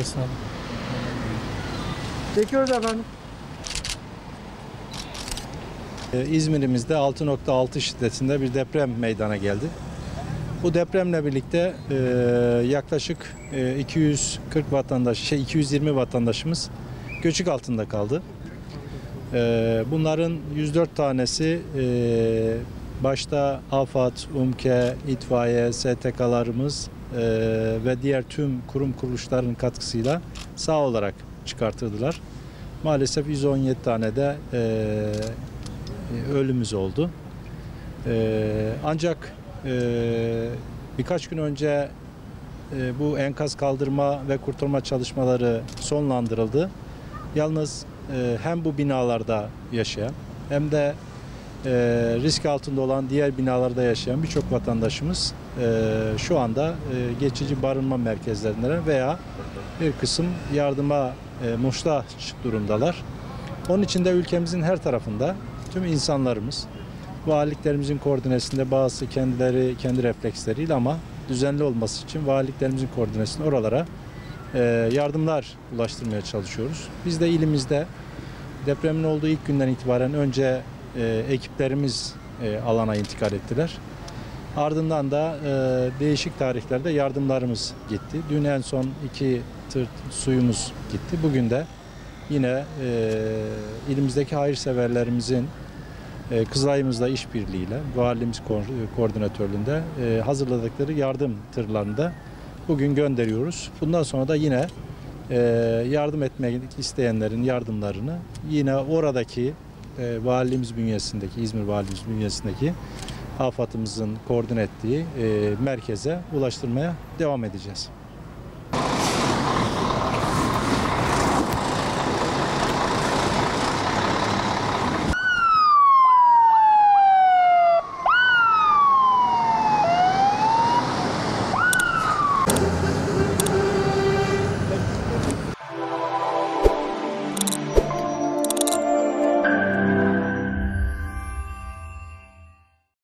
Sağ olun. Çekiyoruz efendim. İzmir'imizde 6.6 şiddetinde bir deprem meydana geldi. Bu depremle birlikte yaklaşık 220 vatandaşımız göçük altında kaldı. Bunların 104 tanesi başta AFAD, UMKE, itfaiye, STK'larımız ve diğer tüm kurum kuruluşların katkısıyla sağ olarak çıkartıldılar. Maalesef 117 tane de ölümümüz oldu. Ancak birkaç gün önce bu enkaz kaldırma ve kurtarma çalışmaları sonlandırıldı. Yalnız hem bu binalarda yaşayan hem de risk altında olan diğer binalarda yaşayan birçok vatandaşımız şu anda geçici barınma merkezlerinde veya bir kısım yardıma muhtaç durumdalar. Onun için de ülkemizin her tarafında tüm insanlarımız valiliklerimizin koordinesinde bazı kendileri kendi refleksleriyle ama düzenli olması için valiliklerimizin koordinesinde oralara yardımlar ulaştırmaya çalışıyoruz. Biz de ilimizde depremin olduğu ilk günden itibaren önce ekiplerimiz alana intikal ettiler. Ardından da değişik tarihlerde yardımlarımız gitti. Dün en son 2 tır suyumuz gitti. Bugün de yine ilimizdeki hayırseverlerimizin Kızılay'ımızla işbirliğiyle, valimiz koordinatörlüğünde hazırladıkları yardım tırlarını bugün gönderiyoruz. Bundan sonra da yine yardım etmek isteyenlerin yardımlarını yine oradaki valimiz bünyesindeki, İzmir valimiz bünyesindeki AFAD'ımızın koordine ettiği merkeze ulaştırmaya devam edeceğiz.